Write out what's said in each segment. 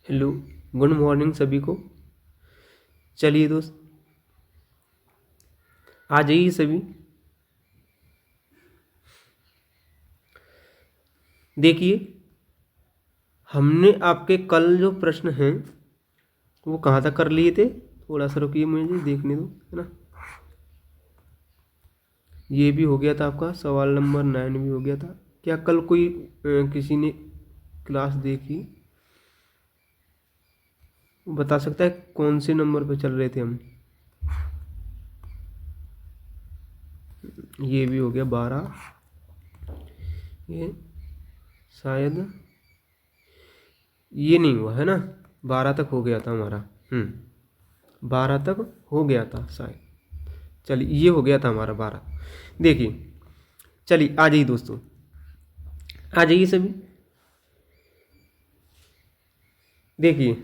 Hello, good morning सभी को। चलिए दोस्त, आ जाइए सभी। देखिए, हमने आपके कल जो प्रश्न हैं वो कहाँ तक कर लिए थे। थोड़ा सा रुकिए, मुझे देखने दो, है ना। ये भी हो गया था आपका, सवाल नंबर 9 भी हो गया था। क्या कल कोई किसी ने क्लास देखी, वो बता सकता है कौन से नंबर पे चल रहे थे हम। ये भी हो गया 12। ये शायद ये नहीं हुआ है ना, 12 तक हो गया था हमारा। 12 तक हो गया था शायद। चलिए, ये हो गया था हमारा 12। देखिए, चलिए आ जाइए दोस्तों, आ जाइए सभी। देखिए,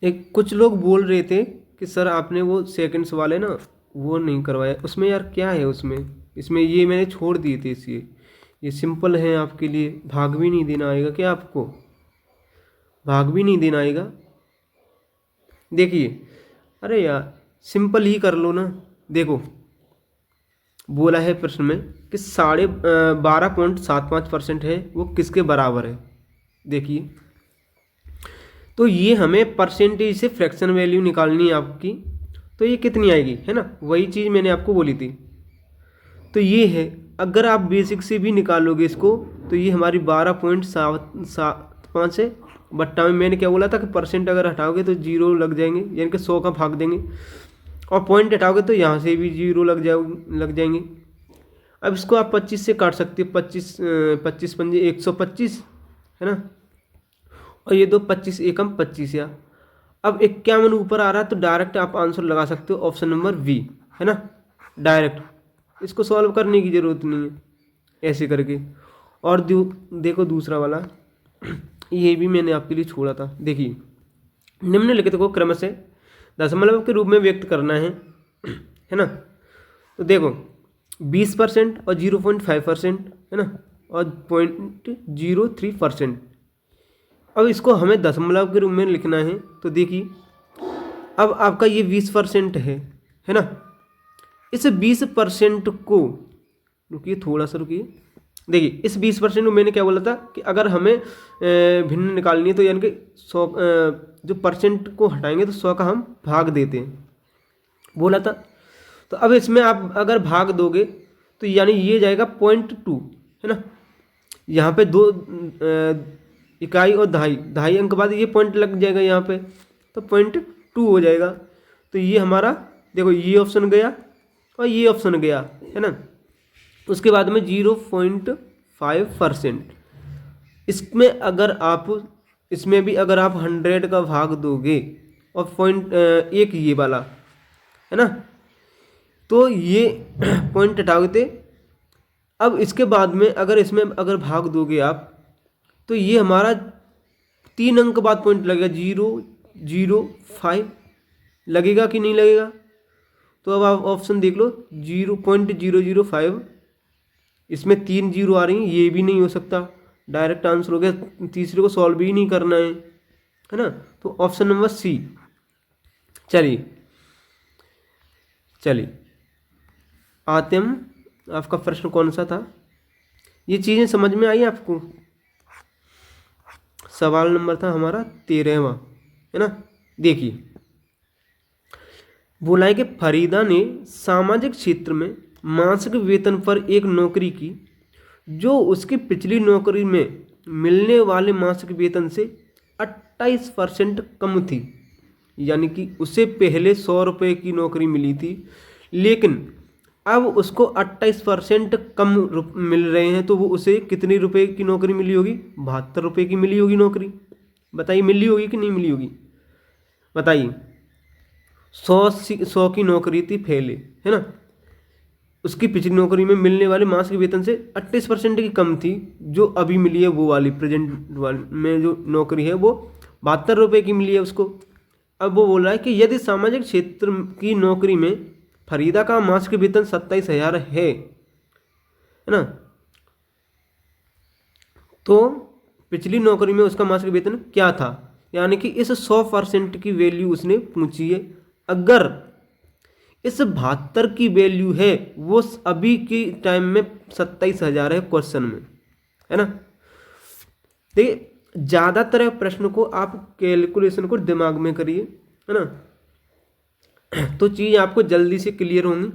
एक कुछ लोग बोल रहे थे कि सर आपने वो सेकंड्स वाले ना वो नहीं करवाया। उसमें यार क्या है उसमें, इसमें ये मैंने छोड़ दिए थे। इसलिए ये सिंपल है आपके लिए। भाग भी नहीं देना आएगा क्या आपको, भाग भी नहीं देना आएगा। देखिए, अरे यार सिंपल ही कर लो ना। देखो, बोला है प्रश्न में कि 12.75% है, वो किसके बराबर है। देखिए, तो ये हमें परसेंटेज से फ्रैक्शन वैल्यू निकालनी है आपकी। तो ये कितनी आएगी, है ना, वही चीज़ मैंने आपको बोली थी। तो ये है, अगर आप बेसिक से भी निकालोगे इसको तो ये हमारी 12.75 है। बट्टा में मैंने क्या बोला था कि परसेंट अगर हटाओगे तो जीरो लग जाएंगे, यानी कि 100 का भाग देंगे। और पॉइंट हटाओगे तो यहाँ से भी जीरो लग जाएंगे। अब इसको आप 25 से काट सकते हो। 25 पंजे 125, है ना। और ये दो 25 एकम 25 या। अब 51 ऊपर आ रहा है तो डायरेक्ट आप आंसर लगा सकते हो ऑप्शन नंबर बी, है ना। डायरेक्ट इसको सॉल्व करने की ज़रूरत नहीं है ऐसे करके। और देखो दूसरा वाला, ये भी मैंने आपके लिए छोड़ा था। देखिए, निम्नलिखित को क्रम से दशमलव के रूप में व्यक्त करना है ना। तो देखो, 20% और 0.5%, है ना, और 0.03%। अब इसको हमें दशमलव के रूप में लिखना है। तो देखिए, अब आपका ये 20% है ना। इस 20% को, रुकिए थोड़ा सा रुकिए। देखिए, इस 20% को मैंने क्या बोला था कि अगर हमें भिन्न निकालनी है तो यानी कि 100 जो परसेंट को हटाएंगे तो 100 का हम भाग देते हैं, बोला था। तो अब इसमें आप अगर भाग दोगे तो यानी ये जाएगा 0.2, है ना। यहाँ पे 2 इकाई और दहाई अंक बाद ये पॉइंट लग जाएगा यहाँ पे, तो 0.2 हो जाएगा। तो ये हमारा, देखो ये ऑप्शन गया और ये ऑप्शन गया, है ना। उसके बाद में 0.5%। इसमें अगर आप, इसमें भी अगर आप 100 का भाग दोगे और एक ये वाला, है ना, तो ये पॉइंट हटाओगे थे। अब इसके बाद में अगर इसमें अगर भाग दोगे आप तो ये हमारा 3 अंक बाद पॉइंट लगेगा, 0.05 लगेगा कि नहीं लगेगा। तो अब आप ऑप्शन देख लो, 0.005। इसमें 3 जीरो आ रही हैं, ये भी नहीं हो सकता, डायरेक्ट आंसर हो गया। तीसरे को सॉल्व भी नहीं करना है ना। तो ऑप्शन नंबर सी। चलिए चलिए आते हम, आपका प्रश्न कौन सा था, ये चीज़ें समझ में आई आपको। सवाल नंबर था हमारा 13वां, है ना। देखिए, बोला है कि फरीदा ने सामाजिक क्षेत्र में मासिक वेतन पर एक नौकरी की जो उसकी पिछली नौकरी में मिलने वाले मासिक वेतन से 28% कम थी। यानी कि उसे पहले 100 रुपये की नौकरी मिली थी, लेकिन अब उसको 28% कम मिल रहे हैं। तो वो उसे कितने रुपए की नौकरी मिली होगी, 72 रुपये की मिली होगी नौकरी। बताइए मिली होगी कि नहीं मिली होगी, बताइए। 100 की नौकरी थी पहले, है ना। उसकी पिछली नौकरी में मिलने वाले मासिक वेतन से 28% की कम थी। जो अभी मिली है वो वाली प्रेजेंट वाली में जो नौकरी है वो 72 रुपये की मिली है उसको। अब वो बोल रहा है कि यदि सामाजिक क्षेत्र की नौकरी में फरीदा का मासिक वेतन 27,000 है ना, तो पिछली नौकरी में उसका मासिक वेतन क्या था, यानी कि इस 100% की वैल्यू उसने पूछी है। अगर इस 72 की वैल्यू है, वो अभी के टाइम में 27,000 है क्वेश्चन में, है ना। देखिए ज़्यादातर प्रश्न को आप कैलकुलेशन को दिमाग में करिए, है ना, तो चीज़ आपको जल्दी से क्लियर होंगी।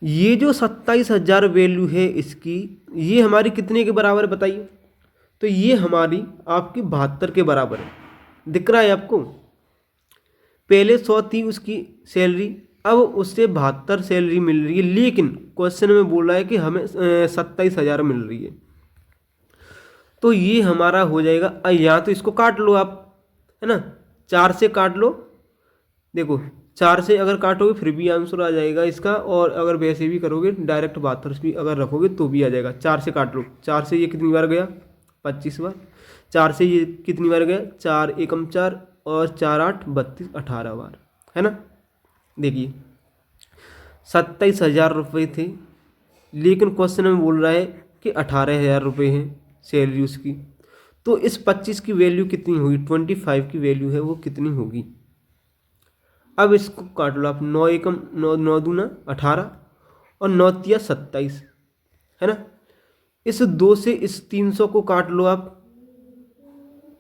ये जो 27,000 वैल्यू है इसकी, ये हमारी कितने के बराबर है बताइए। तो ये हमारी आपकी 72 के बराबर है, दिख रहा है आपको। पहले 100 थी उसकी सैलरी, अब उससे 72 सैलरी मिल रही है, लेकिन क्वेश्चन में बोल रहा है कि हमें 27,000 मिल रही है। तो ये हमारा हो जाएगा, यहाँ तो इसको काट लो आप, है ना, 4 से काट लो। देखो 4 से अगर काटोगे फिर भी आंसर आ जाएगा इसका, और अगर वैसे भी करोगे डायरेक्ट 72 भी अगर रखोगे तो भी आ जाएगा। 4 से काट लो, 4 से ये कितनी बार गया, 25 बार। 4 से ये कितनी बार गया, 4 एकम 4 और 4 8 32, 18 बार, है ना। देखिए 27,000 रुपये थे, लेकिन क्वेश्चन में बोल रहा है कि 18,000 रुपये हैं सैलरी उसकी। तो इस 25 की वैल्यू कितनी होगी, 25 की वैल्यू है वो कितनी होगी। अब इसको काट लो आप, 9 एकम 9, 9 दूना 18 और 9 तिया 27, है ना। इस 2 से इस 300 को काट लो आप,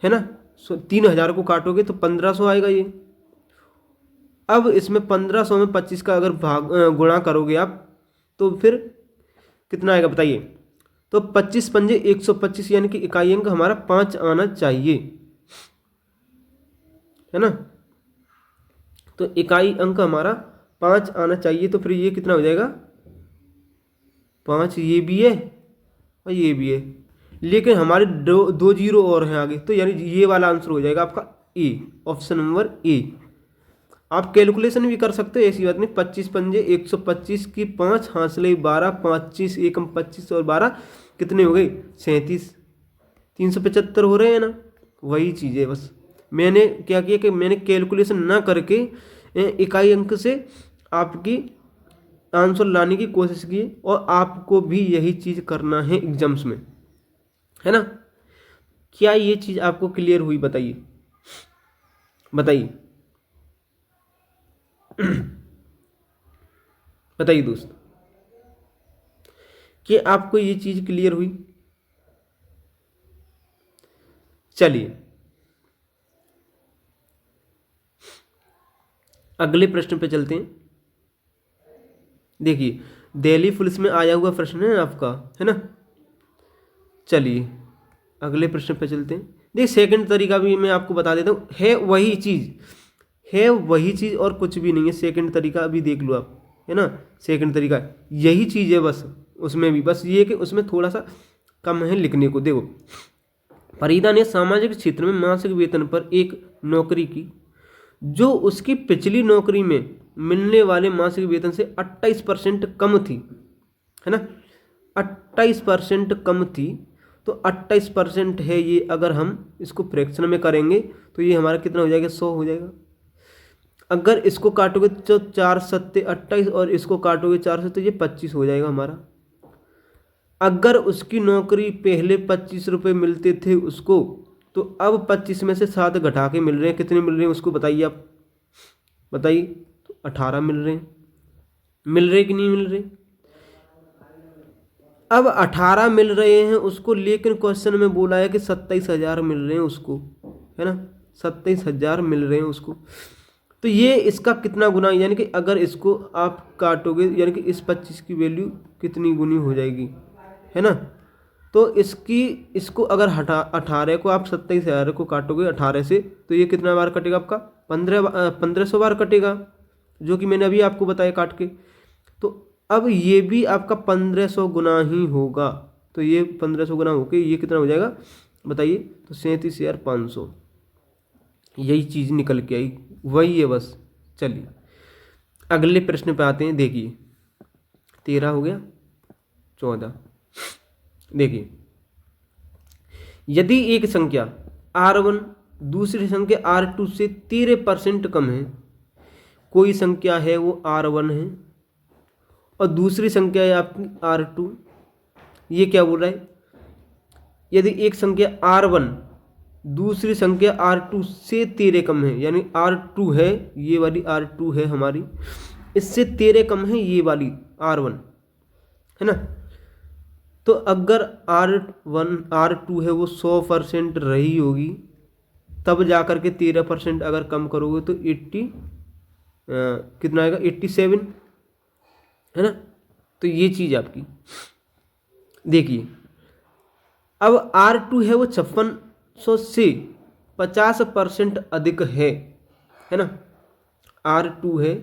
है ना। 3,000 को काटोगे तो 1,500 आएगा ये। अब इसमें 1,500 में 25 का अगर गुणा करोगे आप तो फिर कितना आएगा बताइए। तो 25 पंजे 125, यानी कि इकाई अंक हमारा 5 आना चाहिए, है ना। तो इकाई अंक हमारा 5 आना चाहिए। तो फिर ये कितना हो जाएगा, 5 ये भी है और ये भी है, लेकिन हमारे दो जीरो और हैं आगे, तो यानी ये वाला आंसर हो जाएगा आपका ए, ऑप्शन नंबर ए। आप कैलकुलेशन भी कर सकते हो, ऐसी बात नहीं। 25 पंजे 125 की 5 हासिल 12, 25 एकम 25 और 12 कितने हो गए, 37, 375 हो रहे हैं ना। वही चीज़ है, बस मैंने क्या किया कि मैंने कैलकुलेशन ना करके इकाई अंक से आपकी आंसर लाने की कोशिश की, और आपको भी यही चीज़ करना है एग्जाम्स में, है ना। क्या ये चीज़ आपको क्लियर हुई बताइए, बताइए बताइए दोस्त, कि आपको ये चीज़ क्लियर हुई। चलिए अगले प्रश्न पे चलते हैं। देखिए दिल्ली पुलिस में आया हुआ प्रश्न है आपका, है ना। चलिए अगले प्रश्न पे चलते हैं। देखिए सेकंड तरीका भी मैं आपको बता देता हूँ, है वही चीज़, है वही चीज़ और कुछ भी नहीं है। सेकंड तरीका अभी देख लो आप, है ना। सेकंड तरीका यही चीज़ है, बस उसमें भी बस ये कि उसमें थोड़ा सा कम है लिखने को। देखो फरीदा ने सामाजिक क्षेत्र में मासिक वेतन पर एक नौकरी की जो उसकी पिछली नौकरी में मिलने वाले मासिक वेतन से 28% कम थी, है ना। 28% कम थी, तो 28% है ये। अगर हम इसको फ्रैक्शन में करेंगे तो ये हमारा कितना हो जाएगा, 100 हो जाएगा। अगर इसको काटोगे तो 4 सत्ते 28 और इसको काटोगे 4 से तो ये 25 हो जाएगा हमारा। अगर उसकी नौकरी पहले 25 रुपये मिलते थे उसको, तो अब 25 में से 7 घटा के मिल रहे हैं, कितने मिल रहे हैं उसको बताइए आप, बताइए। तो 18 मिल रहे हैं, मिल रहे कि नहीं मिल रहे। अब 18 मिल रहे हैं उसको, लेकिन क्वेश्चन में बोला है कि 27,000 मिल रहे हैं उसको, है ना। 27,000 मिल रहे हैं उसको, तो ये इसका कितना गुना, यानी कि अगर इसको आप काटोगे यानी कि इस 25 की वैल्यू कितनी गुनी हो जाएगी, है ना। तो इसको अगर 18 को आप 27,000 को काटोगे 18 से, तो ये कितना बार कटेगा आपका, 1500 बार कटेगा, जो कि मैंने अभी आपको बताया काट के। तो अब ये भी आपका 1500 गुना ही होगा, तो ये 1500 गुना होके ये कितना हो जाएगा बताइए। तो 37,500, यही चीज़ निकल के आई, वही है बस। चलिए अगले प्रश्न पे आते हैं। देखिए 13 हो गया, 14। देखिए यदि एक संख्या R1 दूसरी संख्या R2 से 13% कम है, कोई संख्या है वो R1 है और दूसरी संख्या है आपकी R2। ये क्या बोल रहा है, यदि एक संख्या R1 दूसरी संख्या R2 से 13 कम है, यानी R2 है, ये वाली R2 है हमारी, इससे 13 कम है ये वाली R1, है ना। तो अगर R2 है वो 100% रही होगी, तब जाकर के 13% अगर कम करोगे तो 80 कितना आएगा, 87, है ना। तो ये चीज़ आपकी देखिए, अब R2 है वो 5600 से 50% अधिक है ना। R2 है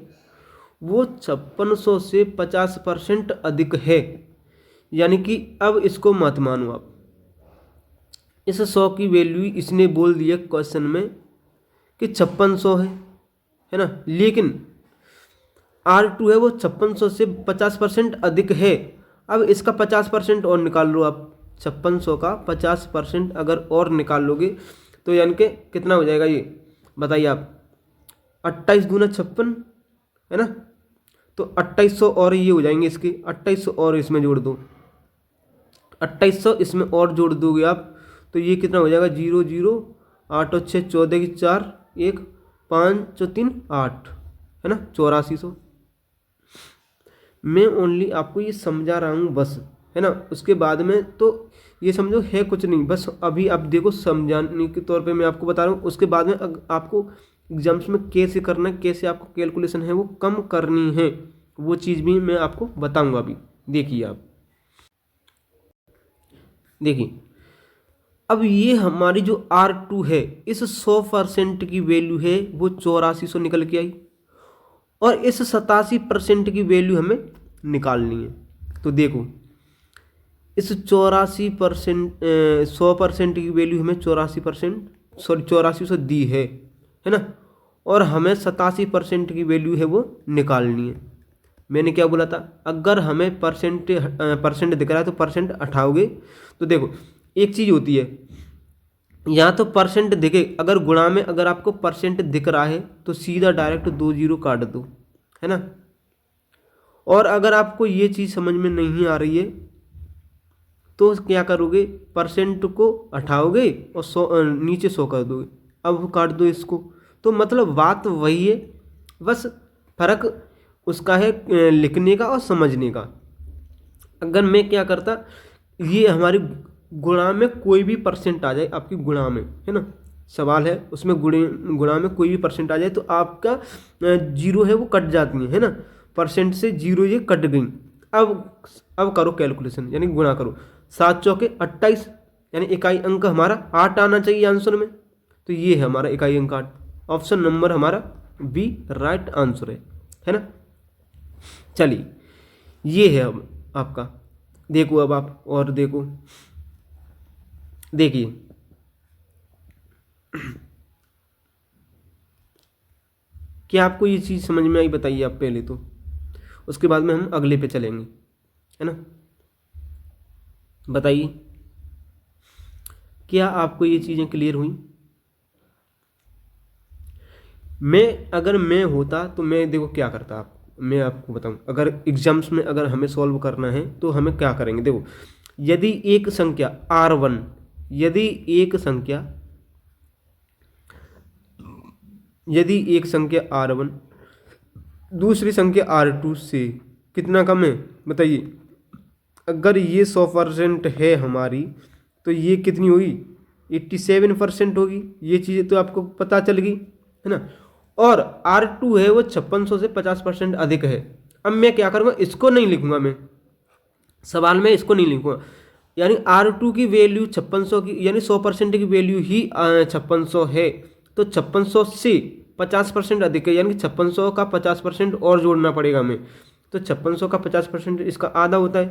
वो 5600 से 50% अधिक है, यानी कि अब इसको मत मानो आप। इस 100 की वैल्यू इसने बोल दिया क्वेश्चन में कि 5600 है ना, लेकिन R2 है वो 5600 से 50% अधिक है। अब इसका 50% और निकाल लो आप, 5600 का 50% अगर और निकाल लोगे तो यानी कि कितना हो जाएगा, ये बताइए आप। 28 दूना 56, है ना। तो 2800 और ये हो जाएंगे इसके, 2800 और इसमें जोड़ दो, 2800 इसमें और जोड़ दोगे आप तो ये कितना हो जाएगा, 0 0 8 और 6 14 की 4 1 5 और 3 8, है ना, 8400। मैं ओनली आपको ये समझा रहा हूँ बस, है ना। उसके बाद में तो ये समझो है कुछ नहीं, बस अभी आप देखो समझाने के तौर पे मैं आपको बता रहा हूँ। उसके बाद में आपको एग्जाम्स में कैसे करना है, कैसे आपको कैलकुलेशन है वो कम करनी है, वो चीज़ भी मैं आपको बताऊँगा अभी। देखिए आप, देखिए अब ये हमारी जो R2 है, इस 100% की वैल्यू है वो 8400 निकल के आई, और इस 87% की वैल्यू हमें निकालनी है। तो देखो इस 84% 100% की वैल्यू हमें 8400 दी है ना, और हमें 87% की वैल्यू है वो निकालनी है। मैंने क्या बोला था, अगर हमें परसेंट दिख रहा है तो परसेंट हटाओगे तो देखो एक चीज़ होती है, यहाँ तो परसेंट दिखे, अगर गुणा में अगर आपको परसेंट दिख रहा है तो सीधा डायरेक्ट 2 0 काट दो, है ना। और अगर आपको ये चीज़ समझ में नहीं आ रही है तो क्या करोगे, परसेंट को हटाओगे और 100 नीचे 100 कर दोगे, अब काट दो इसको। तो मतलब बात वही है, बस फर्क उसका है लिखने का और समझने का। अगर मैं क्या करता, ये हमारी गुणा में कोई भी परसेंट आ जाए आपकी गुणा में, है ना, सवाल है उसमें गुणा में कोई भी परसेंट आ जाए तो आपका 0 है वो कट जाती है ना, परसेंट से 0 ये कट गई। अब करो कैलकुलेशन, यानी गुणा करो, 7 चौके 28, यानी इकाई अंक हमारा 8 आना चाहिए आंसर में। तो ये है हमारा इकाई अंक 8, ऑप्शन नंबर हमारा बी राइट आंसर है ना। चलिए ये है अब आपका, देखो अब आप और देखो, देखिए क्या आपको ये चीज़ समझ में आई, बताइए आप पहले तो, उसके बाद में हम अगले पे चलेंगे, है ना। बताइए क्या आपको ये चीज़ें क्लियर हुई। अगर मैं होता तो मैं देखो क्या करता, मैं आपको बताऊं, अगर एग्जाम्स में अगर हमें सॉल्व करना है तो हमें क्या करेंगे। देखो यदि एक संख्या R1, यदि एक संख्या R1 दूसरी संख्या R2 से कितना कम है, बताइए। अगर ये 100% है हमारी तो ये कितनी होगी, 87% होगी। ये चीज़ें तो आपको पता चल गई, है ना। और R2 है वो 5600 से 50% अधिक है। अब मैं क्या करूँगा, इसको नहीं लिखूंगा, मैं सवाल में इसको नहीं लिखूंगा, यानी R2 की वैल्यू 5600 की, यानी 100% की वैल्यू ही 5600 है, तो 5600 से 50% अधिक है, यानी कि 5600 का 50% और जोड़ना पड़ेगा हमें। तो 5600 का 50% इसका आधा होता है,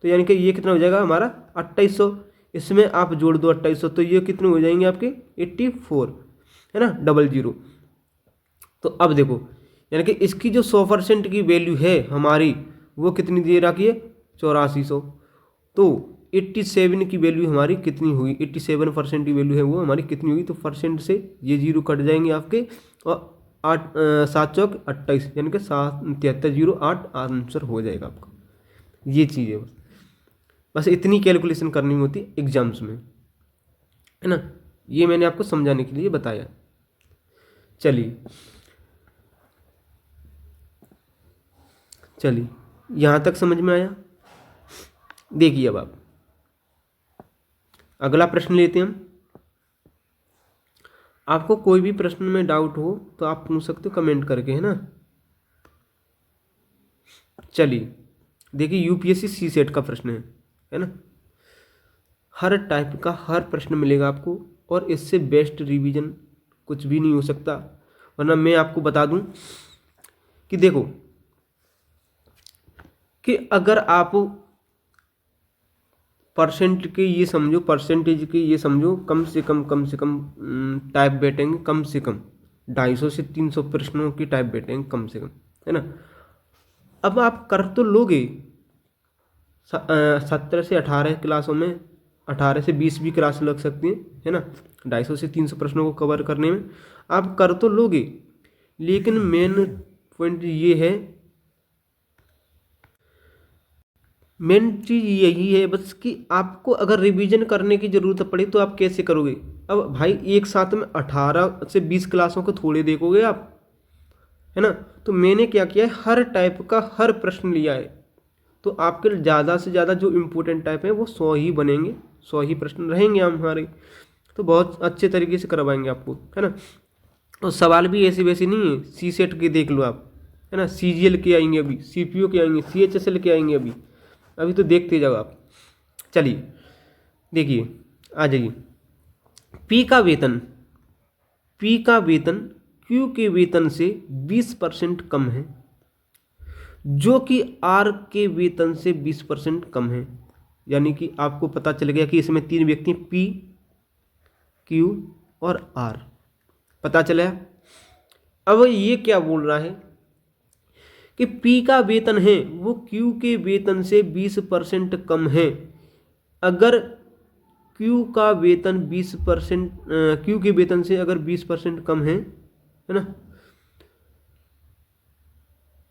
तो यानी कि ये कितना हो जाएगा हमारा 2800, इसमें आप जोड़ दो 2800, तो ये कितने हो जाएंगे आपके 84, है ना, 00। तो अब देखो यानी कि इसकी जो 100% की वैल्यू है हमारी वो कितनी दे रखी है, 8400। तो 87 की वैल्यू हमारी कितनी हुई, 87% की वैल्यू है वो हमारी कितनी हुई, तो परसेंट से ये 0 कट जाएंगे आपके, और 8 7 चौक 28 यानी कि 7308 आंसर हो जाएगा आपका। ये चीज़ है बस इतनी कैलकुलेशन करनी होती एग्जाम्स में, है ना। ये मैंने आपको समझाने के लिए बताया। चलिए यहाँ तक समझ में आया। देखिए अब आप अगला प्रश्न लेते हैं हम। आपको कोई भी प्रश्न में डाउट हो तो आप पूछ सकते हो कमेंट करके, है ना। चलिए देखिए यूपीएससी सी सेट का प्रश्न है ना। हर टाइप का हर प्रश्न मिलेगा आपको और इससे बेस्ट रिवीजन कुछ भी नहीं हो सकता। वरना मैं आपको बता दूं कि देखो कि अगर आप परसेंटेज के ये समझो कम से कम टाइप बैठेंगे कम से कम 250 से 300 प्रश्नों की टाइप बैठेंगे कम से कम, है ना। अब आप कर तो लोगे 17 से 18 क्लासों में, 18 से 20 भी क्लास लग सकती है ना। 250 से 300 प्रश्नों को कवर करने में आप कर तो लोगे, लेकिन मेन पॉइंट ये है, मेन चीज़ यही है बस कि आपको अगर रिवीजन करने की ज़रूरत पड़े तो आप कैसे करोगे। अब भाई एक साथ में 18 से 20 क्लासों को थोड़े देखोगे आप, है ना। तो मैंने क्या किया है, हर टाइप का हर प्रश्न लिया है। तो आपके ज़्यादा से ज़्यादा जो इम्पोर्टेंट टाइप है वो 100 ही बनेंगे, 100 ही प्रश्न रहेंगे हमारे। तो बहुत अच्छे तरीके से करवाएंगे आपको, है ना। और सवाल भी ऐसे वैसे नहीं है, सी सेट के देख लो आप, है ना। CGL के आएंगे अभी, CPO के आएंगे, CHSL के आएंगे अभी तो देखते जाओ आप। चलिए देखिए आ जाइए। पी का वेतन क्यू के वेतन से 20% कम है, जो कि आर के वेतन से 20% कम है। यानी कि आपको पता चल गया कि इसमें 3 व्यक्ति पी, क्यू और आर पता चला। अब ये क्या बोल रहा है कि पी का वेतन है वो क्यू के वेतन से 20% कम है। अगर क्यू का वेतन 20%, क्यू के वेतन से अगर 20% कम है ना,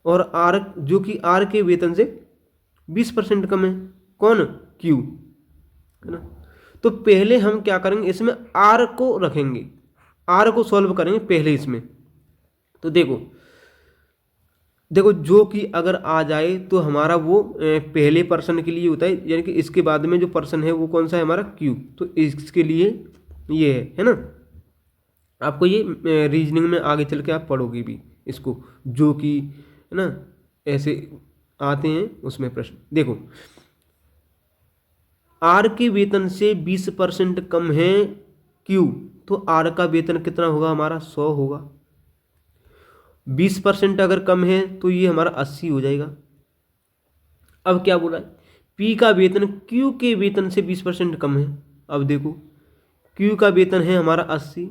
और आर जो कि आर के वेतन से 20% कम है, कौन, क्यू, है ना। तो पहले हम क्या करेंगे, इसमें आर को रखेंगे, आर को सॉल्व करेंगे पहले इसमें। तो देखो जो कि अगर आ जाए तो हमारा वो पहले पर्सन के लिए होता है, यानी कि इसके बाद में जो पर्सन है वो कौन सा है हमारा, क्यू। तो इसके लिए ये है ना। आपको ये रीजनिंग में आगे चल के आप पढ़ोगे भी इसको, जो कि है ना ऐसे आते हैं उसमें प्रश्न। देखो आर के वेतन से 20% कम है क्यू, तो आर का वेतन कितना होगा हमारा, 100 होगा। 20% अगर कम है तो ये हमारा 80 हो जाएगा। अब क्या बोला है, पी का वेतन क्यू के वेतन से 20% कम है। अब देखो क्यू का वेतन है हमारा 80,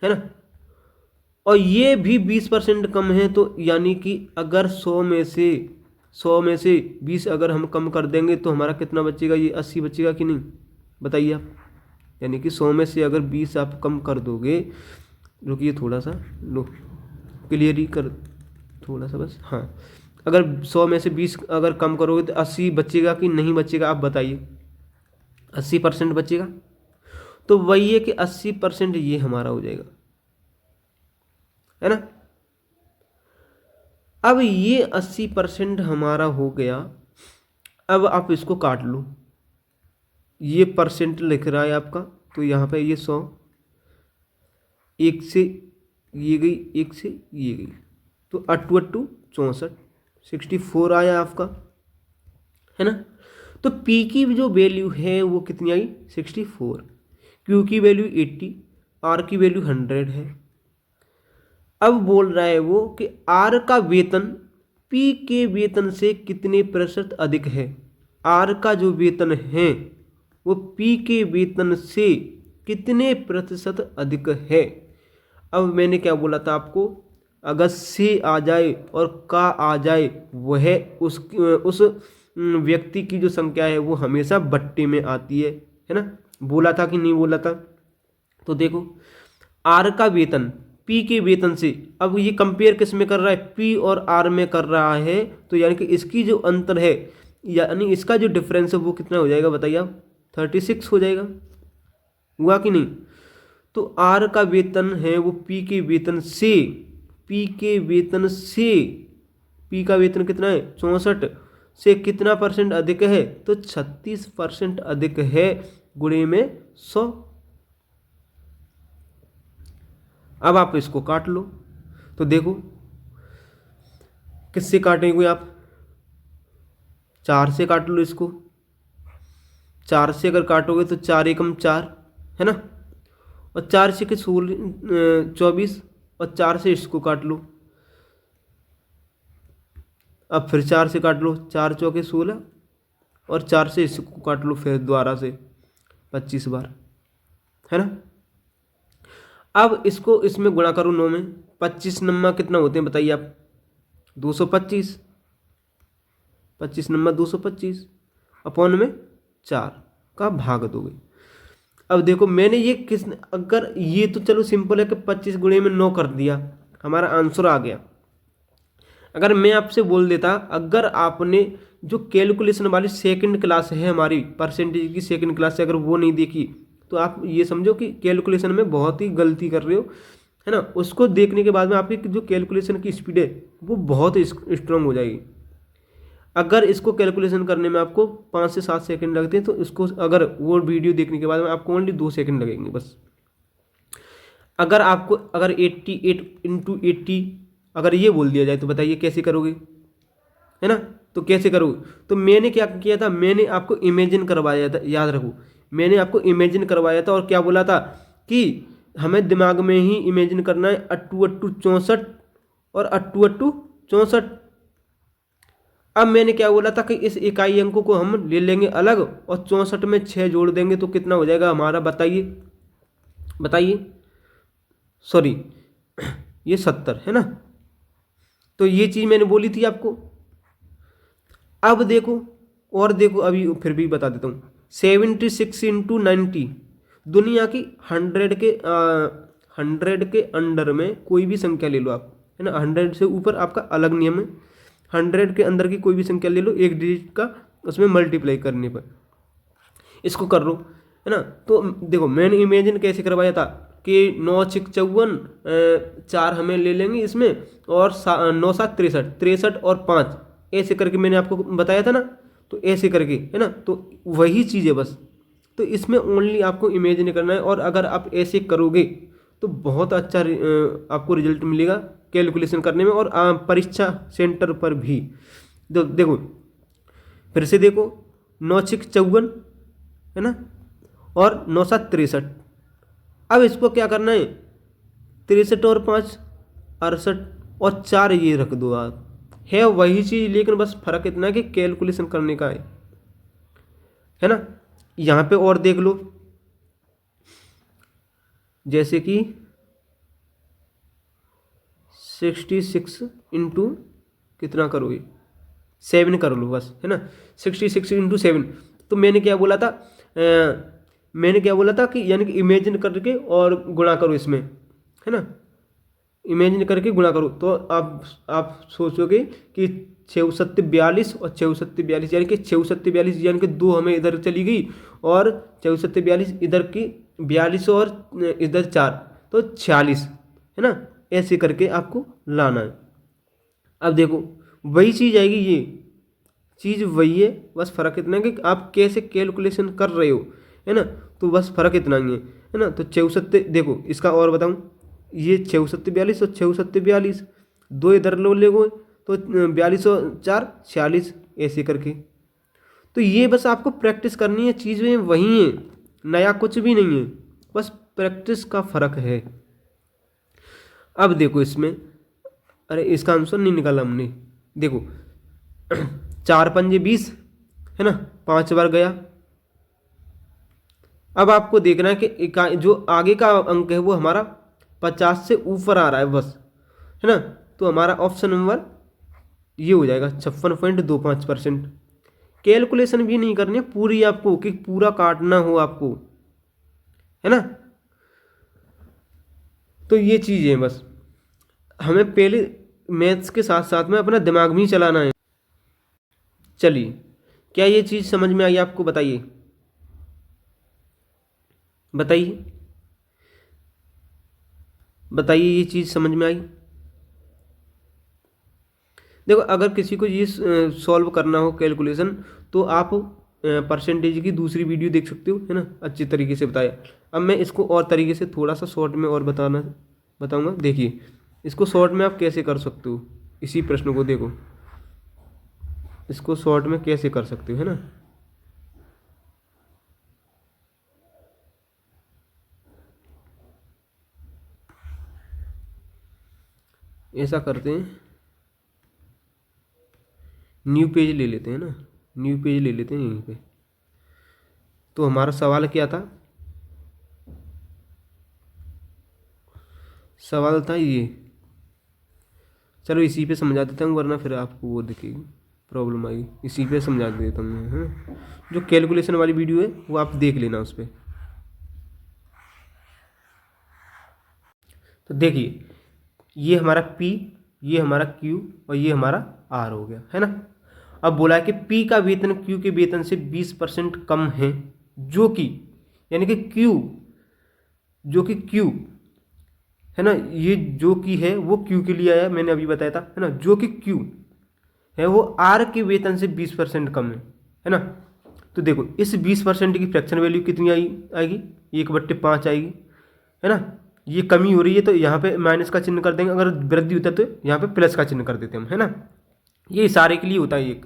है ना, और ये भी 20% कम है। तो यानी कि अगर 100 में से 20 अगर हम कम कर देंगे तो हमारा कितना बचेगा, ये 80 बचेगा कि नहीं, बताइए आप। यानी कि 100 में से अगर 20 आप कम कर दोगे, रुकिए थोड़ा सा, लो क्लियर ही कर थोड़ा सा बस, हाँ। अगर 100 में से 20 अगर कम करोगे तो 80 बचेगा कि नहीं बचेगा, आप बताइए। 80% बचेगा। तो वही है कि 80% ये हमारा हो जाएगा, है ना। अब ये 80% हमारा हो गया। अब आप इसको काट लो, ये परसेंट लिख रहा है आपका, तो यहाँ पे ये 100, एक से ये गई, एक से ये गई, तो 8 8 64, 64 आया आपका, है ना। तो P की जो वैल्यू है वो कितनी आई, 64, Q की वैल्यू 80, R की वैल्यू 100 है। अब बोल रहा है वो कि R का वेतन P के वेतन से कितने प्रतिशत अधिक है। R का जो वेतन है वो P के वेतन से कितने प्रतिशत अधिक है। अब मैंने क्या बोला था आपको, अगर से आ जाए और का आ जाए, वह उस व्यक्ति की जो संख्या है वो हमेशा बट्टे में आती है ना। बोला था कि नहीं बोला था। तो देखो आर का वेतन पी के वेतन से। अब ये कंपेयर किस में कर रहा है, पी और आर में कर रहा है, तो यानी कि इसकी जो अंतर है, यानी इसका जो डिफरेंस है वो कितना हो जाएगा बताइए आप, 36 हो जाएगा। हुआ कि नहीं। तो आर का वेतन है वो पी के वेतन से, पी के वेतन से, पी का वेतन कितना है 64 से कितना परसेंट अधिक है, तो 36% अधिक है, गुणे में 100। अब आप इसको काट लो, तो देखो किससे काटेंगे आप, 4 से काट लो इसको। 4 से अगर काटोगे तो 4 एकम 4 है ना, और 4 से 24, और 4 से इसको काट लो। अब फिर 4 से काट लो, 4 चौके 16, और 4 से इसको काट लो फिर दोबारा से 25 बार, है ना। अब इसको इसमें गुणा करो 9 में, 25 नम्मा कितना होते हैं बताइए आप, 225, 25 नम्मा 225 अपॉन में 4 का भाग दोगे। अब देखो मैंने ये किस, अगर ये तो चलो सिंपल है कि 25 गुणे में 9 कर दिया, हमारा आंसर आ गया। अगर मैं आपसे बोल देता, अगर आपने जो कैलकुलेशन वाली सेकंड क्लास है हमारी परसेंटेज की सेकंड क्लास से अगर वो नहीं देखी, तो आप ये समझो कि कैलकुलेशन में बहुत ही गलती कर रहे हो, है ना। उसको देखने के बाद में आपकी जो कैलकुलेशन की स्पीड है वो बहुत स्ट्रांग हो जाएगी। अगर इसको कैलकुलेशन करने में आपको 5 से 7 सेकंड लगते हैं, तो इसको अगर वो वीडियो देखने के बाद में आपको ओनली 2 सेकंड लगेंगे बस। अगर आपको अगर 88 इंटू 80 अगर ये बोल दिया जाए तो बताइए कैसे करोगे, है ना। तो कैसे करोगे, तो मैंने क्या किया था, मैंने आपको इमेजिन करवाया था, याद रखो मैंने आपको इमेजिन करवाया था, और क्या बोला था कि हमें दिमाग में ही इमेजिन करना है, अट्टू अट्टू 64 और अट्टू अट्टू 64। अब मैंने क्या बोला था कि इस इकाई अंकों को हम ले लेंगे अलग, और 64 में 6 जोड़ देंगे तो कितना हो जाएगा हमारा, बताइए बताइए, सॉरी ये 70 है ना। तो ये चीज़ मैंने बोली थी आपको। अब देखो, और देखो अभी फिर भी बता देता हूँ, 76 इंटू 90, दुनिया की 100 के अंडर में कोई भी संख्या ले लो आप, है ना। 100 से ऊपर आपका अलग नियम है, 100 के अंदर की कोई भी संख्या ले लो, एक डिजिट का उसमें मल्टीप्लाई करने पर इसको कर लो, है ना। तो देखो मैंने इमेजिन कैसे करवाया था कि 9 6 54, 4 हमें ले लेंगे इसमें, और 9 7 63, 63 और 5 ऐसे करके मैंने आपको बताया था ना, तो ऐसे करके, है ना। तो वही चीज़ है बस, तो इसमें ओनली आपको इमेजिन करना है, और अगर आप ऐसे करोगे तो बहुत अच्छा आपको रिजल्ट मिलेगा कैलकुलेशन करने में, और परीक्षा सेंटर पर भी। देखो फिर से देखो, 9 6 54 है ना, और 9 7 63। अब इसको क्या करना है, 63 और 5 68, और 4 ये रख दो आप, है वही चीज़, लेकिन बस फर्क इतना है कि कैलकुलेशन करने का है ना। यहाँ पे और देख लो, जैसे कि 66 इंटू कितना करोगे, 7 कर लो बस, है ना। 66 इंटू 7, तो मैंने क्या बोला था, कि यानी कि इमेजिन करके और गुणा करो इसमें, है ना। इमेजिन करके गुणा करो, तो आप सोचोगे कि 6 7 42 और 6 7 42, यानी कि 6 7 42 यानी कि 2 हमें इधर चली गई, और 6 7 42 इधर की 42 और इधर 4, तो 46, है ना। ऐसे करके आपको लाना है। अब देखो वही चीज़ आएगी, ये चीज़ वही है, बस फ़र्क इतना है कि आप कैसे कैलकुलेशन कर रहे हो, है ना। तो बस फ़र्क इतना ही है ना। तो 6 7, देखो इसका और बताऊँ, ये 6 7 42 और 6 7 42, 2 इधर लो ले गए, तो 42 और 4 46 ऐसे करके। तो ये बस आपको प्रैक्टिस करनी है, चीज़ें वही हैं, नया कुछ भी नहीं है, बस प्रैक्टिस का फ़र्क है। अब देखो इसमें, अरे इसका आंसर नहीं निकाला हमने, देखो 4 पंजे 20, है ना, 5 बार गया। अब आपको देखना है कि इकाई जो आगे का अंक है वो हमारा 50 से ऊपर आ रहा है बस, है ना। तो हमारा ऑप्शन नंबर ये हो जाएगा 56.25%। कैलकुलेशन भी नहीं करनी है पूरी आपको, कि पूरा काटना हो आपको, है ना। तो ये चीज़ है, बस हमें पहले मैथ्स के साथ साथ में अपना दिमाग भी चलाना है। चलिए, क्या ये चीज़ समझ में आई आपको? बताइए बताइए बताइए, ये चीज़ समझ में आई? देखो, अगर किसी को ये सॉल्व करना हो कैलकुलेशन, तो आप परसेंटेज की दूसरी वीडियो देख सकते हो, है ना, अच्छी तरीके से बताया। अब मैं इसको और तरीके से थोड़ा सा शॉर्ट में और बताऊंगा। देखिए, इसको शॉर्ट में आप कैसे कर सकते हो, इसी प्रश्न को देखो, इसको शॉर्ट में कैसे कर सकते हो, है ना। ऐसा करते हैं, न्यू पेज ले लेते हैं ना, न्यू पेज ले लेते हैं यहीं पे। तो हमारा सवाल क्या था? सवाल था ये, चलो इसी पे समझा देता हूँ, वरना फिर आपको वो दिखेगी, प्रॉब्लम आएगी। इसी पे समझा देता हूँ मैं, हाँ। जो कैलकुलेशन वाली वीडियो है वो आप देख लेना उस पर। तो देखिए, ये हमारा P, ये हमारा Q और ये हमारा R हो गया, है ना। अब बोला है कि P का वेतन Q के वेतन से 20% कम है, जो कि यानी कि Q है ना, ये जो कि है वो Q के लिए आया, मैंने अभी बताया था, है ना। जो कि Q है वो R के वेतन से 20% कम है ना। तो देखो, इस 20% की फ्रैक्शन वैल्यू कितनी आएगी? 1/5 आएगी, है ना। ये कमी हो रही है तो यहाँ पे माइनस का चिन्ह कर देंगे, अगर वृद्धि होता है तो यहाँ पे प्लस का चिन्ह कर देते हैं हम, है ना। ये इशारे के लिए होता है एक।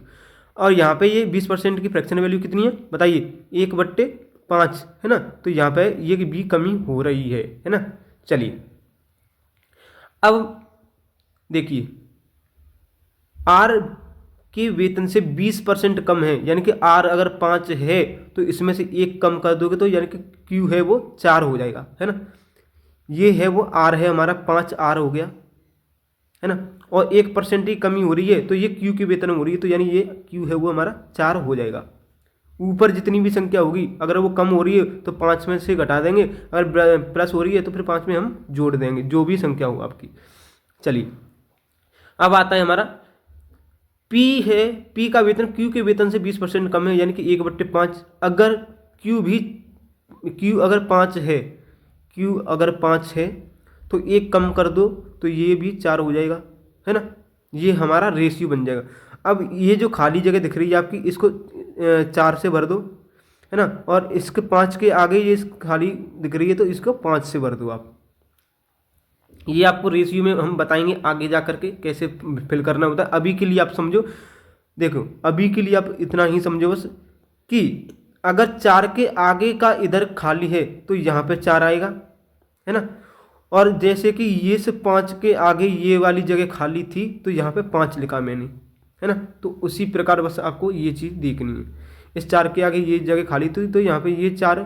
और यहाँ पे ये 20% की फ्रैक्शन वैल्यू कितनी है बताइए? 1/5, है ना। तो यहाँ पे ये भी कमी हो रही है ना। चलिए, अब देखिए, आर के वेतन से 20% कम है, यानी कि आर अगर 5 है तो इसमें से एक कम कर दोगे तो यानी कि क्यू है वो 4 हो जाएगा, है ना। ये है वो आर है हमारा, 5 आर हो गया, है ना। और 1% की कमी हो रही है तो ये क्यू के वेतन में हो रही है, तो यानी ये क्यू है वो हमारा 4 हो जाएगा। ऊपर जितनी भी संख्या होगी, अगर वो कम हो रही है तो 5 में से घटा देंगे, अगर प्लस हो रही है तो फिर 5 में हम जोड़ देंगे, जो भी संख्या हो आपकी। चलिए, अब आता है हमारा P है, P का वेतन Q के वेतन से 20% कम है, यानी कि 1/5। अगर Q अगर 5 है, Q अगर 5 है तो एक कम कर दो तो ये भी 4 हो जाएगा, है ना। ये हमारा रेशियो बन जाएगा। अब ये जो खाली जगह दिख रही है आपकी, इसको 4 से भर दो, है ना। और इसके 5 के आगे ये खाली दिख रही है तो इसको 5 से भर दो आप। ये आपको रेशियो में हम बताएंगे आगे जा करके कैसे फिल करना होता है। अभी के लिए आप समझो, देखो अभी के लिए आप इतना ही समझो बस, कि अगर 4 के आगे का इधर खाली है तो यहाँ पे 4 आएगा, है ना। और जैसे कि ये से 5 के आगे ये वाली जगह खाली थी तो यहाँ पे 5 लिखा मैंने, है ना। तो उसी प्रकार बस आपको ये चीज़ देखनी है। इस 4 के आगे ये जगह खाली थी तो यहाँ पे ये 4,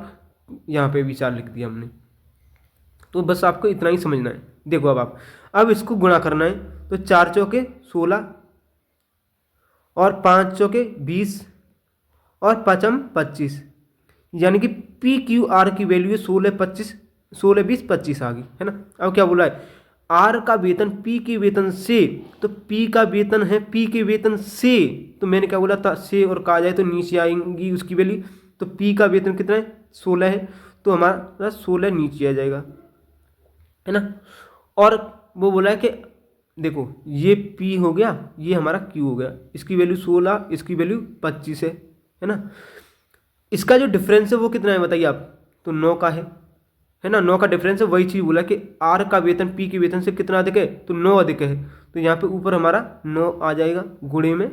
यहाँ पे भी 4 लिख दिया हमने। तो बस आपको इतना ही समझना है। देखो, अब इसको गुणा करना है, तो 4 चौके 16 और 5 चौके 20 और 5 25, यानी कि पी क्यू आर की वैल्यू है 16 25, 16 20 25 आ गई, है ना। अब क्या बोला है? आर का वेतन पी के वेतन से, तो पी का वेतन है पी के वेतन से, तो मैंने क्या बोला था? से और कहा जाए तो नीचे आएंगी उसकी वैल्यू। तो पी का वेतन कितना है? 16 है, तो हमारा 16 नीचे आ जाएगा, है ना। और वो बोला है कि देखो, ये P हो गया, ये हमारा Q हो गया, इसकी वैल्यू 16, इसकी वैल्यू 25 है ना। इसका जो डिफरेंस है वो कितना है बताइए आप? तो 9 का है ना। 9 का डिफरेंस है। वही चीज़ बोला कि R का वेतन P के वेतन से कितना अधिक है? तो 9 अधिक है। तो यहाँ पे ऊपर हमारा 9 आ जाएगा, गुणे में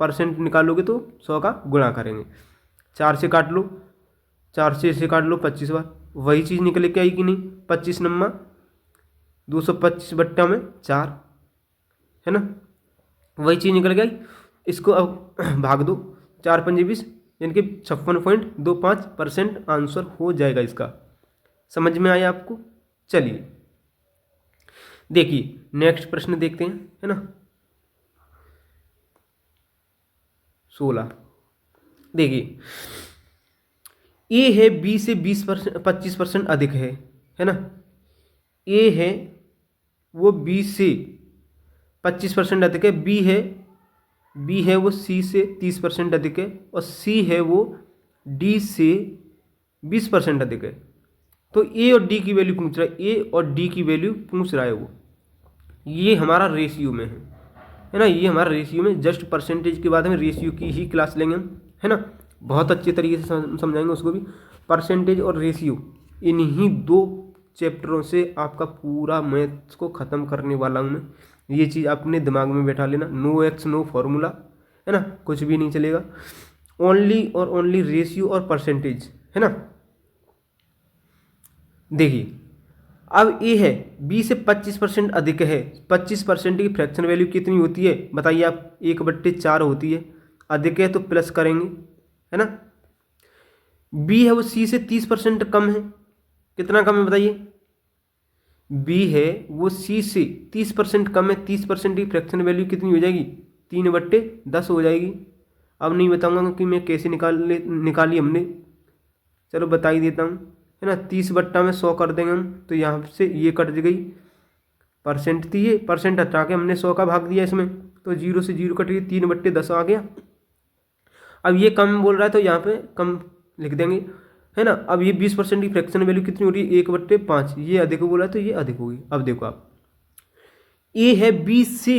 परसेंट निकालोगे तो 100 का गुणा करेंगे, 4 से काट लो, 4 से इसे काट लो 25 बार, वही चीज़ निकल के आई कि नहीं? 25 नम्मा 225 बट्टा में 4, है ना। वही चीज़ निकल गई। इसको अब भाग दो, 4 पंजे 20, यानी कि 56.25% आंसर हो जाएगा इसका। समझ में आया आपको? चलिए, देखिए नेक्स्ट प्रश्न देखते हैं, है ना। 16, देखिए ए है बी से 20% 25% अधिक है ना। ए है वो बी से 25% अधिक है, बी है वो सी से 30% अधिक है, और सी है वो डी से 20% अधिक है। तो ए और डी की वैल्यू पूछ रहा है, ए और डी की वैल्यू पूछ रहा है वो। ये हमारा रेशियो में है ना, ये हमारा रेशियो में, जस्ट परसेंटेज के बाद में रेशियो की ही क्लास लेंगे हम, है ना। बहुत अच्छे तरीके से समझाएंगे उसको भी। परसेंटेज और रेशियो, इन्हीं 2 चैप्टरों से आपका पूरा मैथ्स को ख़त्म करने वाला हूँ मैं। ये चीज़ अपने दिमाग में बैठा लेना, नो एक्स नो फॉर्मूला, है ना, कुछ भी नहीं चलेगा। ओनली और ओनली रेशियो और परसेंटेज, है ना। देखिए अब ए है बी से 25% अधिक है, 25% की फ्रैक्शन वैल्यू कितनी होती है बताइए आप, 1/4 होती है। अधिक है तो प्लस करेंगे, है ना। बी है वो सी से 30% कम है, कितना कम है बताइए। बी है वो सी से 30% कम है, 30% की फ्रैक्शन वैल्यू कितनी हो जाएगी, 3/10 हो जाएगी। अब नहीं बताऊंगा कि मैं कैसे निकाली हमने, चलो बता ही देता हूँ, है ना। 30/100 कर देंगे हम, तो यहाँ से ये कट गई, परसेंट थी ये, परसेंट हटा के हमने 100 का भाग दिया इसमें, तो 0 से 0 कट गई, 3/10 आ गया। अब ये कम बोल रहा है तो यहाँ पे कम लिख देंगे, है ना। अब ये 20% की फ्रैक्शन वैल्यू कितनी हो रही है, 1/5, ये अधिक बोला है तो ये अधिक होगी। अब देखो आप, ए है बी से,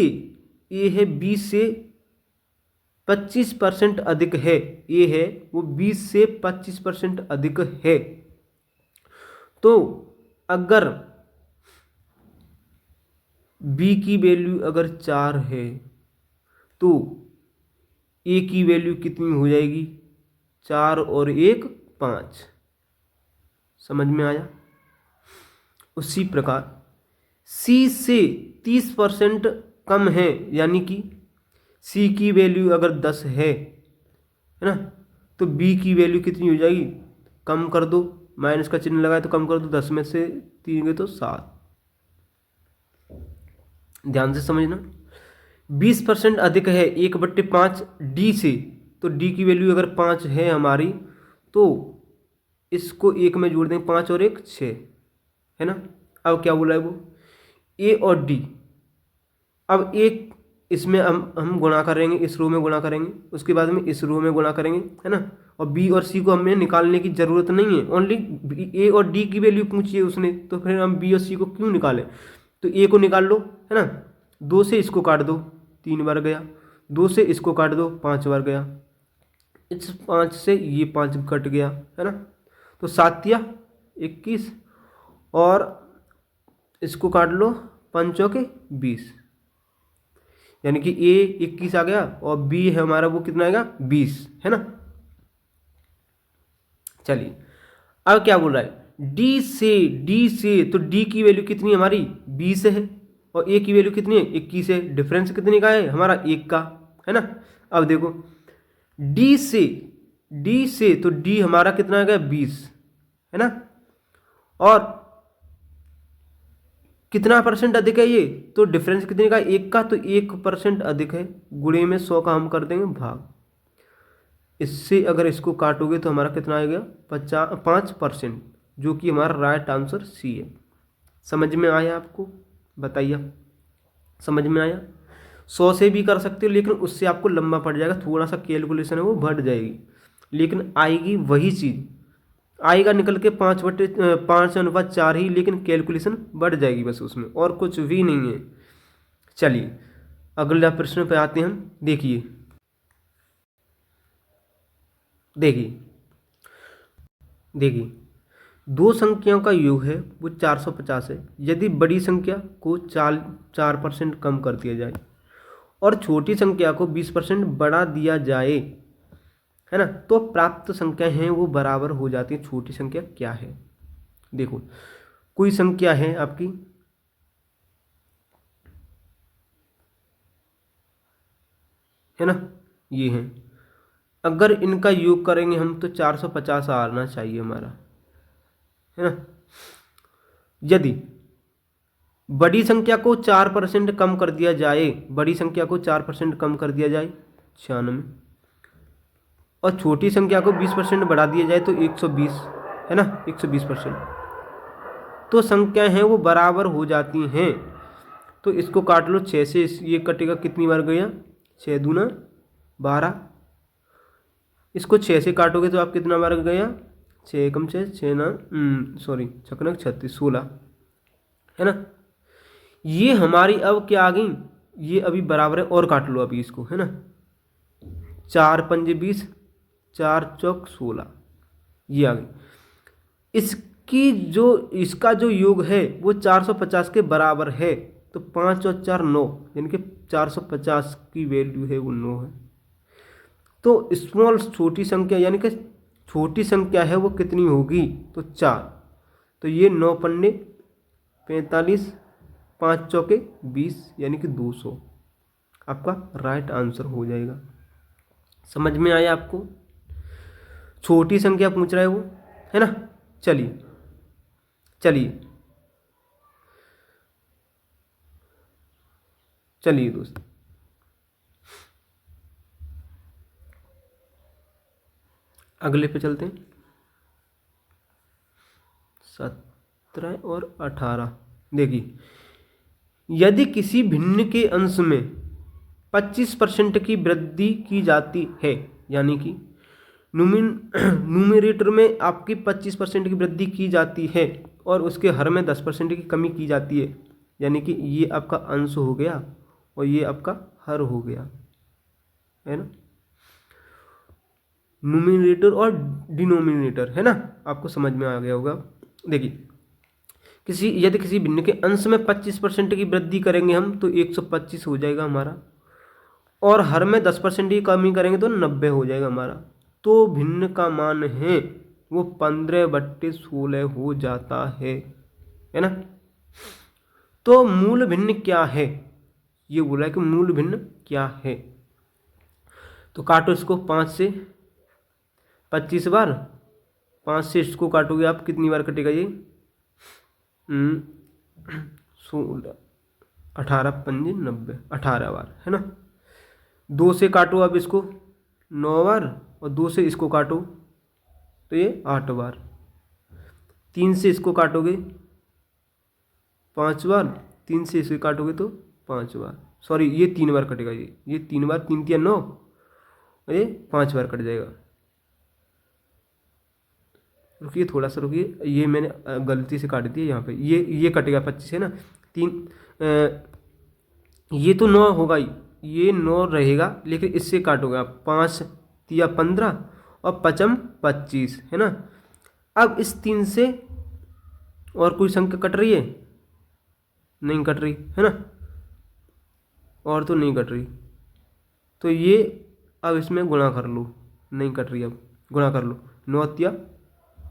ए है बी से 25% अधिक है, ए है वो 20 से 25% अधिक है। तो अगर बी की वैल्यू अगर 4 है तो ए की वैल्यू कितनी हो जाएगी, 4 और 1 5। समझ में आया। उसी प्रकार सी से 30% कम है, यानी कि सी की वैल्यू अगर 10 है ना, तो बी की वैल्यू कितनी हो जाएगी, कम कर दो, माइनस का चिन्ह लगाए तो कम कर दो, 10 में से 3 गए तो 7। ध्यान से समझना। 20% अधिक है 1/5 डी से, तो डी की वैल्यू अगर 5 है हमारी, तो इसको 1 में जोड़ देंगे, 5 और 1 6, है ना। अब क्या बोला है वो, ए और डी। अब एक इसमें हम गुणा करेंगे, इस रो में गुणा करेंगे, उसके बाद में इस रो में गुणा करेंगे, है ना। और बी और सी को हमें निकालने की जरूरत नहीं है, ओनली ए और डी की वैल्यू पूछिए उसने, तो फिर हम बी और सी को क्यों निकालें। तो ए को निकाल लो, है ना, 2 से इसको काट दो, 3 बार गया, 2 से इसको काट दो, 5 बार गया, इस 5 से ये 5 कट गया, है ना। तो 7 या 21, और इसको काट लो, 5 के 20, यानी कि ए 21 आ गया, और बी है हमारा वो कितना आएगा 20, है ना। चलिए अब क्या बोल रहा है, डी से, तो डी की वैल्यू कितनी है हमारी 20 है, और ए की वैल्यू कितनी है 21 है, डिफरेंस कितने का है हमारा 1 का, है ना। अब देखो डी से तो डी हमारा कितना आ गया 20, है ना, और कितना परसेंट अधिक है ये, तो डिफरेंस कितने का 1 का, तो 1% अधिक है, गुणे में 100 का हम कर देंगे भाग। इससे अगर इसको काटोगे तो हमारा कितना आएगा 5%, जो कि हमारा राइट आंसर सी है। समझ में आया आपको, बताइए समझ में आया। 100 से भी कर सकते हो, लेकिन उससे आपको लंबा पड़ जाएगा, थोड़ा सा कैलकुलेशन है वो बढ़ जाएगी, लेकिन आएगी वही चीज़, आएगा निकल के 5/4 ही, लेकिन कैलकुलेशन बढ़ जाएगी बस उसमें, और कुछ भी नहीं है। चलिए अगला प्रश्न पे आते हैं हम। देखिए 2 संख्याओं का योग है वो 450 है। यदि बड़ी संख्या को 4% कम कर दिया जाए और छोटी संख्या को 20% बढ़ा दिया जाए, है ना, तो प्राप्त संख्या हैं वो बराबर हो जाती है। छोटी संख्या क्या है, देखो कोई संख्या है आपकी, है ना, ये है, अगर इनका योग करेंगे हम तो 450 आना चाहिए हमारा, है ना। यदि बड़ी संख्या को 4% कम कर दिया जाए, बड़ी संख्या को 4% कम कर दिया जाए 96, और छोटी संख्या को 20% बढ़ा दिया जाए तो 120, है ना, 120%। तो संख्याएं हैं वो बराबर हो जाती हैं। तो इसको काट लो 6 से, ये कटेगा कितनी बार गया, 6 दूना 12। इसको 6 से काटोगे तो आप कितना बार गया, 6 एकम 6, 6 ना सॉरी छकनक 36, 16 है ना। ये हमारी अब क्या आ गई, ये अभी बराबर है, और काट लो अभी इसको, है ना। 4 पंजे 20, 4 चौक 16, ये आ गई। इसका जो योग है वो 450 के बराबर है। तो 5 और 4 9, यानी कि 450 की वैल्यू है वो 9 है। तो स्मॉल छोटी संख्या यानी कि छोटी संख्या है वो कितनी होगी, तो 4। तो ये 9 पन्ने 45, 5 चौके 20, यानी कि 200 आपका राइट आंसर हो जाएगा। समझ में आया आपको, छोटी संख्या पूछ रहा है वो, है ना। चलिए चलिए चलिए दोस्त, अगले पे चलते हैं। 17 और 18 देखिए, यदि किसी भिन्न के अंश में 25% की वृद्धि की जाती है, यानी कि न्यूमरेटर में आपकी 25% की वृद्धि की जाती है और उसके हर में 10% की कमी की जाती है, यानी कि ये आपका अंश हो गया और ये आपका हर हो गया, है ना। न्यूमरेटर और डिनोमिनेटर, है ना, आपको समझ में आ गया होगा। देखिए, यदि किसी भिन्न के अंश में 25% की वृद्धि करेंगे हम तो 125 हो जाएगा हमारा, और हर में 10% की कमी करेंगे तो 90 हो जाएगा हमारा। तो भिन्न का मान है वो 15/16 हो जाता है ना। तो मूल भिन्न क्या है, ये बोला है कि मूल भिन्न क्या है। तो काटो इसको 5 से 25 बार, 5 से इसको काटोगे आप कितनी बार कटेगा ये, 16 18 पंजे 90, 18 बार, है ना। 2 से काटो अब इसको 9 बार, और 2 से इसको काटो तो ये 8 बार। 3 से इसको काटोगे 5 बार, 3 से इसे काटोगे तो 5 बार, सॉरी ये 3 बार कटेगा, ये 3 बार, 3 3 9, और ये 5 बार कट जाएगा। रुकिए थोड़ा सा रुकिए, ये मैंने गलती से काट दिया यहाँ पे, ये कटेगा 25 है ना। 3 ये तो 9 होगा ही, ये 9 रहेगा, लेकिन इससे काटोगे आप 5 तिया 15 और 5 25, है ना। अब इस 3 से और कोई संख्या कट रही है, नहीं कट रही, है ना, और तो नहीं कट रही। तो ये अब इसमें गुणा कर लो, नहीं कट रही, अब गुणा कर लो, 9 तिया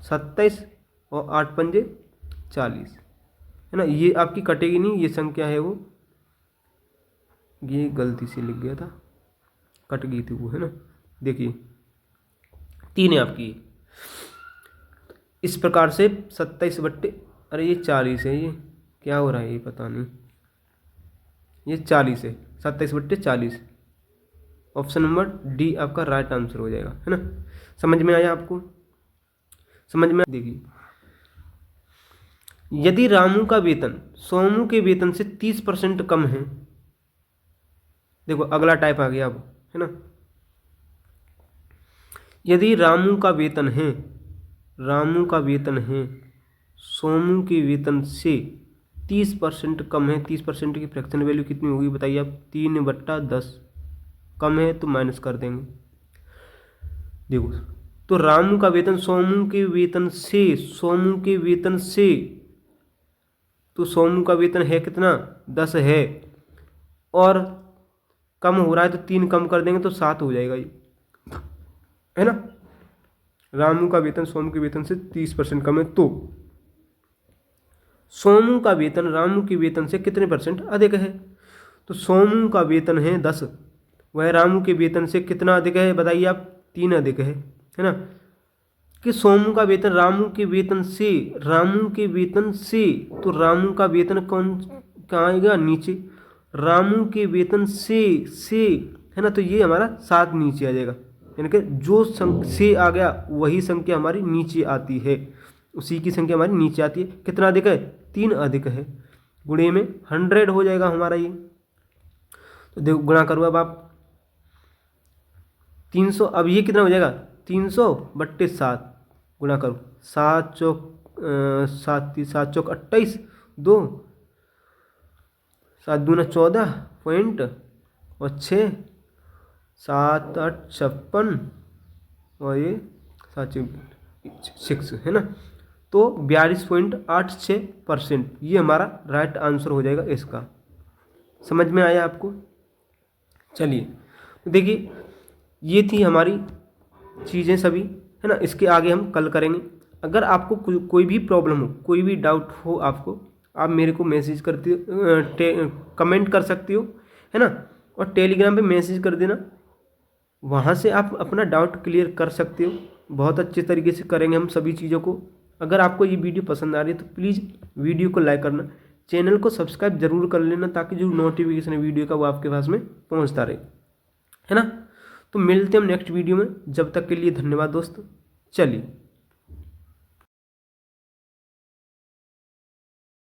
27 और 8 पंजे 40, है ना। ये आपकी कटेगी नहीं, ये संख्या है वो, ये गलती से लिख गया था, कट गई थी वो, है ना। देखिए 3 है आपकी। इस प्रकार से 27 अरे ये 40 है, ये क्या हो रहा है ये पता नहीं, ये 40 है, 27/40, ऑप्शन नंबर डी आपका राइट आंसर हो जाएगा, है ना। समझ में आया आपको, समझ में। देखिए, यदि रामू का वेतन सोमू के वेतन से 30% कम है, देखो अगला टाइप आ गया अब, है ना। यदि रामू का वेतन है सोमू के वेतन से 30% कम है, 30% की फ्रैक्शन वैल्यू कितनी होगी बताइए आप, 3/10, कम है तो माइनस कर देंगे। देखो, तो रामू का वेतन सोमू के वेतन से, तो सोमू का वेतन है कितना, 10 है, और कम हो रहा है तो 3 कम कर देंगे तो 7 हो जाएगा ये, है ना। रामू का वेतन सोमू के वेतन से 30% कम है, तो सोमू का वेतन रामू के वेतन से कितने % अधिक है। तो सोमू का वेतन है 10, वह रामू के वेतन से कितना अधिक है बताइए आप, 3 अधिक है ना। कि सोमू का वेतन रामू के वेतन से, तो रामू का वेतन कहाँ आएगा, नीचे, रामू के वेतन से, है ना। तो ये हमारा 7 नीचे आ जाएगा, यानी कि जो से आ गया वही संख्या हमारी नीचे आती है, उसी की संख्या हमारी नीचे आती है। कितना अधिक है? 3 अधिक है। गुणे में 100 हो जाएगा हमारा ये। तो देखो गुणा करो अब आप 300, अब ये कितना हो जाएगा? 300 बट्टे 7 गुणा करो। 7 चौक 7 चौक 28, 2 7 दूना 14 पॉइंट और 6 7 8 56 और ये 7 6 है ना। तो 42.86% ये हमारा राइट आंसर हो जाएगा इसका। समझ में आया आपको? चलिए तो देखिए ये थी हमारी चीज़ें सभी, है ना। इसके आगे हम कल करेंगे। अगर आपको कोई भी प्रॉब्लम हो, कोई भी डाउट हो आपको, आप मेरे को मैसेज करते हो, कमेंट कर सकते हो, है ना। और टेलीग्राम पे मैसेज कर देना, वहाँ से आप अपना डाउट क्लियर कर सकते हो। बहुत अच्छे तरीके से करेंगे हम सभी चीज़ों को। अगर आपको ये वीडियो पसंद आ रही है तो प्लीज़ वीडियो को लाइक करना, चैनल को सब्सक्राइब जरूर कर लेना, ताकि जो नोटिफिकेशन है वीडियो का वो आपके पास में पहुँचता रहे, है ना। तो मिलते हैं हम नेक्स्ट वीडियो में। जब तक के लिए धन्यवाद दोस्तों। चलिए।